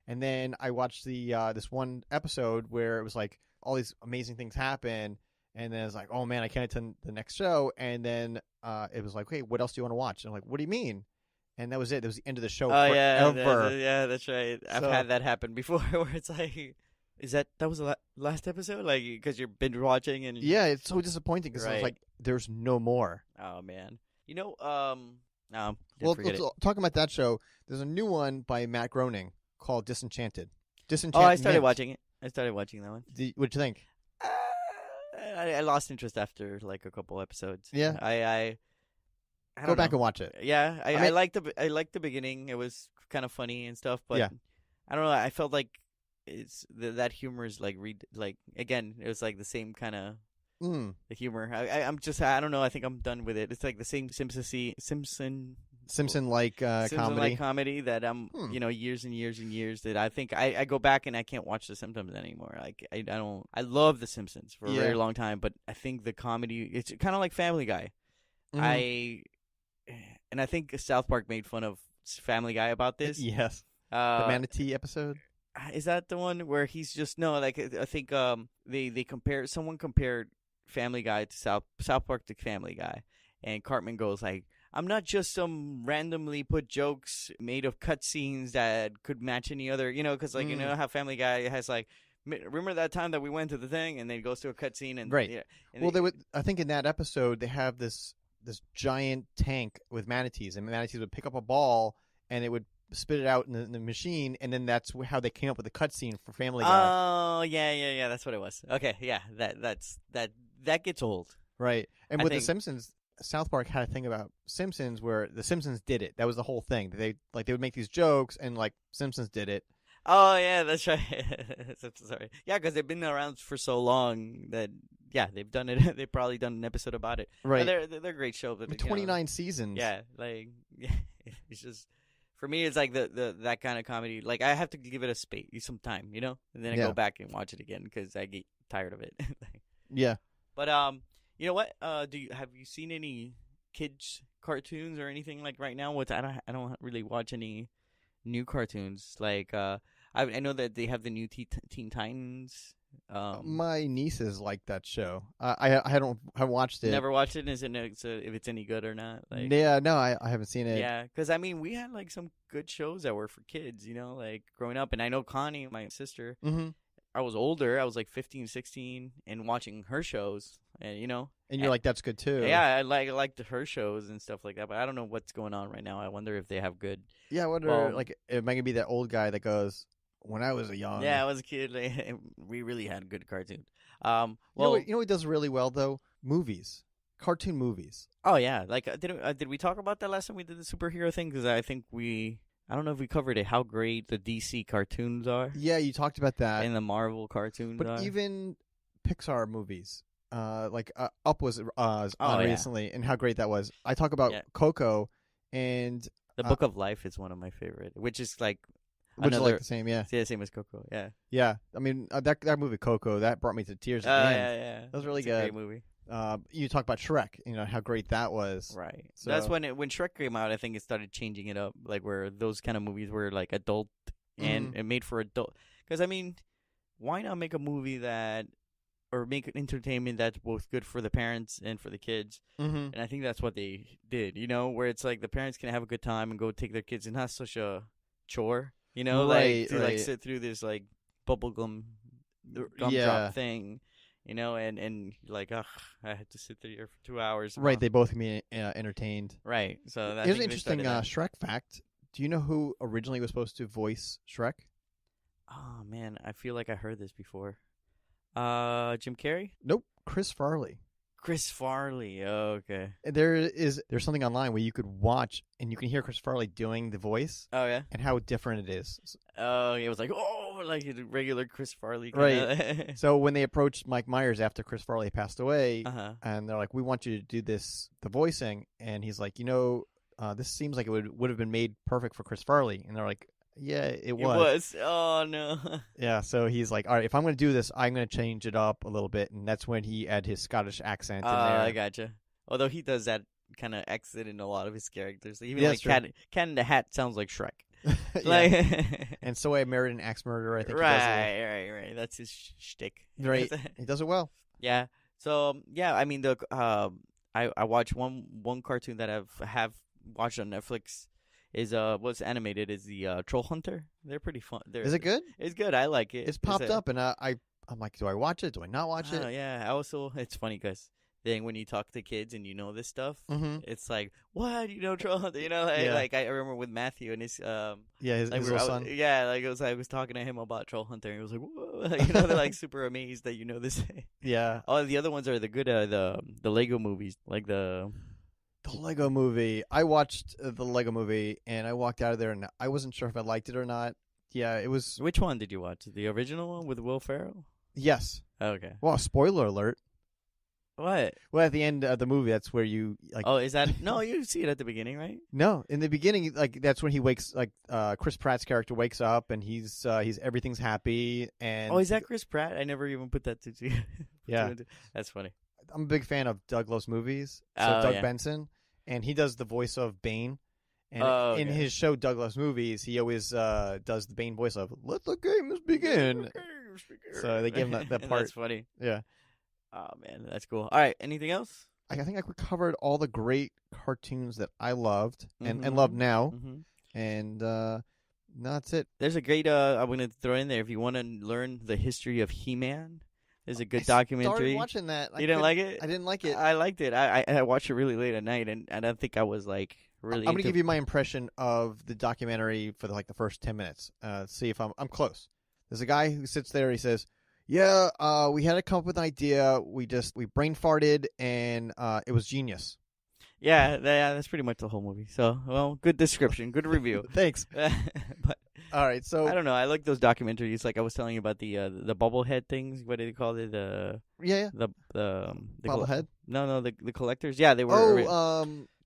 And then I watched the this one episode where it was like all these amazing things happen, and then it's like, oh man, I can't attend the next show. And then it was like, hey, what else do you want to watch? And I'm like, what do you mean? And that was it. That was the end of the show Oh yeah, forever. yeah, that's right. I've So- had that happen before, where it's like, that was the last episode? Like, because you're binge watching and Yeah, it's so disappointing because I was Right. like, there's no more. Oh man, no, Well, forget it. talking about that show, there's a new one by Matt Groening called Disenchanted. Oh, Disenchanted. I started watching it. I started watching that one. What'd you think? Uh, I lost interest after like a couple episodes. Yeah. I Go don't back know. and watch it. Yeah, I mean- liked the beginning. It was kind of funny and stuff, but Yeah. I don't know. I felt like that humor is like again. It was like the same kind of Mm. the humor. I don't know. I think I'm done with it. It's like the same Simpson-like comedy. comedy that years and years and years that I think I go back and I can't watch The Simpsons anymore. Like I don't. I love The Simpsons for a very long time, but I think the comedy, it's kind of like Family Guy. Mhm. I think South Park made fun of Family Guy about this. Yes. The manatee episode. Is that the one where he's just I think someone compared Family Guy to South Park to Family Guy, and Cartman goes like, I'm not just some randomly put jokes made of cutscenes that could match any other, because you know how Family Guy has like, remember that time that we went to the thing, and then it goes to a cutscene and Right. Yeah, and Well, they would. I think in that episode they have this giant tank with manatees, and manatees would pick up a ball and it would spit it out in the machine, and then that's how they came up with the cutscene for Family Guy. Oh yeah, that's what it was. Okay, yeah, that gets old. Right. And I with think- the Simpsons, South Park had a thing about Simpsons where the Simpsons did it. That was the whole thing. They would make these jokes, and like Simpsons did it. Oh yeah, that's right. Sorry, yeah, because they've been around for so long that they've done it. They've probably done an episode about it. Right. But they're great shows. But, 29 seasons. Yeah, like it's just for me, it's like the that kind of comedy. Like I have to give it some time, and then I Yeah. go back and watch it again because I get tired of it. Yeah. But you know what? Have you seen any kids cartoons or anything like right now? I don't really watch any new cartoons. Like I know that they have the new Teen Titans. My nieces like that show. I haven't watched it. Never watched it. Is it if it's any good or not? Like, Yeah, no, I haven't seen it. yeah, because I mean, we had like some good shows that were for kids, like growing up. And I know Connie, my sister, Mm-hmm. I was older. I was like 15, 16, and watching her shows, and And you're like, that's good too. yeah, I liked her shows and stuff like that. But I don't know what's going on right now. I wonder if they have good. Yeah, I wonder, Well- like, am I gonna be that old guy that goes, when I was a young. Yeah, I was a kid. Like, we really had good cartoons. You know what does really well though? Movies, cartoon movies. Oh yeah, like did we talk about that last time we did the superhero thing? Because I think I don't know if we covered it. How great the DC cartoons are Yeah, you talked about that. and the Marvel cartoons But are. even Pixar movies, like Up was on yeah. recently, and how great that was. I talk about Yeah. Coco, and The Book of Life is one of my favorite, which is like which is another like the same. Yeah, it's the same as Coco. Yeah. yeah. I mean, that movie Coco that brought me to tears Oh at the yeah, end. yeah. That was really It's a great good. movie. You talk about Shrek. You know how great that was. Right. So- That's when Shrek came out. I think it started changing it up, like where those kind of movies were like adult and made for adult. Because I mean, why not make a movie or make an entertainment that's both good for the parents and for the kids? Mm-hmm. And I think that's what they did. Where it's like the parents can have a good time and go take their kids, and not such a chore. Right, like right. sit through this like bubblegum Yeah. gumdrop thing. And like, ugh, I had to sit there for 2 hours. Right, they both can be entertained. Right. So I Here's think an they interesting started that. Shrek fact. Do you know who originally was supposed to voice Shrek? Oh man, I feel like I heard this before. Jim Carrey, Nope, Chris Farley. Chris Farley. Oh, okay. There's something online where you could watch and you can hear Chris Farley doing the voice Oh yeah. and how different it is. Oh, it was like like a regular Chris Farley. Right. So when they approached Mike Myers after Chris Farley passed away, Uh-huh. and they're like, "We want you to do the voicing," and he's like, this seems like it would have been made perfect for Chris Farley, and they're like, "Yeah, it It was." was. Oh no. Yeah, so he's like, "All right, if I'm going to do this, I'm going to change it up a little bit," and that's when he add his Scottish accent in there. I gotcha. Although he does that kind of accent in a lot of his characters. Even Yeah, like that's true. Cat in the Hat sounds like Shrek. Like, And So I Married an Axe Murderer. I think he does right. That's his shtick. right. He does it well. Yeah. So yeah, I mean I watched one cartoon that have watched on Netflix is what's animated is the Troll Hunter. They're pretty fun. Is it good? It's good. I like it. It's popped up, and I'm like, do I watch it? Do I not watch it? Yeah. I also it's funny because then when you talk to kids and you know this stuff, Mm-hmm. it's like what Troll Hunter. Like I remember with Matthew and his his little son. Yeah, like I was talking to him about Troll Hunter, and he was like, whoa. They're like super amazed that you know this. Yeah. Oh, the other ones are the good the Lego movies, like the Lego Movie. I watched the Lego Movie, and I walked out of there, and I wasn't sure if I liked it or not. Yeah, it was. Which one did you watch? The original one with Will Ferrell? Yes. Okay. Well, spoiler alert. What? Well, at the end of the movie, that's where you like. Oh, is that no? You see it at the beginning, right? No, in the beginning, like that's when he wakes. Like Chris Pratt's character wakes up, and he's everything's happy. And Oh, is that Chris Pratt? I never even put that to. Yeah, That's funny. I'm a big fan of Doug Loves Movies. So Doug Benson, and he does the voice of Bane. And in his show Doug Loves Movies, he always does the Bane voice of "Let the games begin." So they give him that part. That's funny. Yeah. Oh man, that's cool. All right, anything else? I think I covered all the great cartoons that I loved and Mhm. love now, Mm-hmm. and that's it. There's a great. I'm gonna throw in there if you want to learn the history of He-Man. There's a good I documentary. started watching that. You didn't like it? I didn't like it. I liked it. I watched it really late at night, and I don't think I was like really. I'm gonna give you my impression of the documentary for the first 10 minutes. See if I'm close. There's a guy who sits there. He says, "Yeah, we had to come up with an idea. We brain farted, and it was genius." Yeah, that's pretty much the whole movie. So, well, good description, good review. Thanks. But All right, so I don't know. I like those documentaries. Like I was telling you about the bubblehead things. What do they call it? yeah, The bobblehead. No, the collectors. Yeah, they were.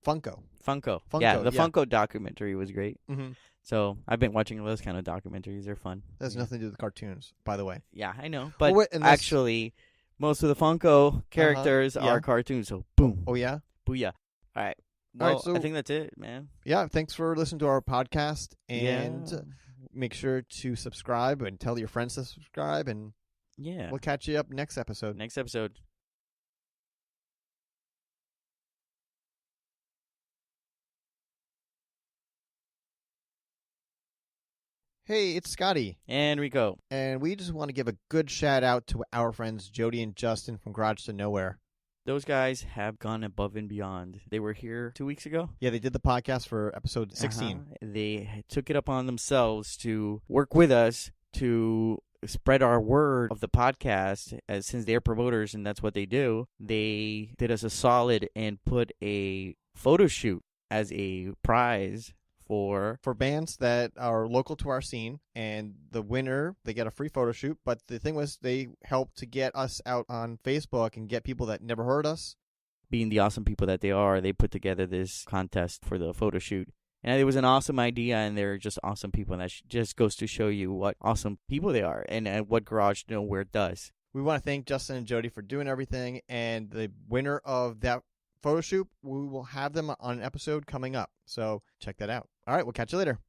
Funko. Funko. Funko, Yeah, the yeah. Funko documentary was great. Mm-hmm. So I've been watching those kind of documentaries. They're fun. That has nothing to do with cartoons, by the way. Yeah, I know. But Well, unless- actually, most of the Funko characters yeah. are cartoons. So boom, Oh yeah. booyah. All right. All right, Well, so- I think that's it, man. Yeah, thanks for listening to our podcast, and Yeah. make sure to subscribe and tell your friends to subscribe, and Yeah. we'll catch you up next episode. Next episode. Hey, it's Scotty, And Rico. and we just want to give a good shout out to our friends Jody and Justin from Garage to Nowhere. Those guys have gone above and beyond. They were here 2 weeks ago. Yeah, they did the podcast for episode 16. They took it upon themselves to work with us to spread our word of the podcast, as since they're promoters and that's what they do. They did us a solid and put a photo shoot as a prize for bands that are local to our scene, and the winner, they get a free photo shoot. But the thing was, they helped to get us out on Facebook and get people that never heard us. being the awesome people that they are. They put together this contest for the photo shoot. And it was an awesome idea, and they're just awesome people. And that just goes to show you what awesome people they are and what Garage Nowhere does. We want to thank Justin and Jody for doing everything, and the winner of that photo shoot, we will have them on an episode coming up. So check that out. All right, we'll catch you later.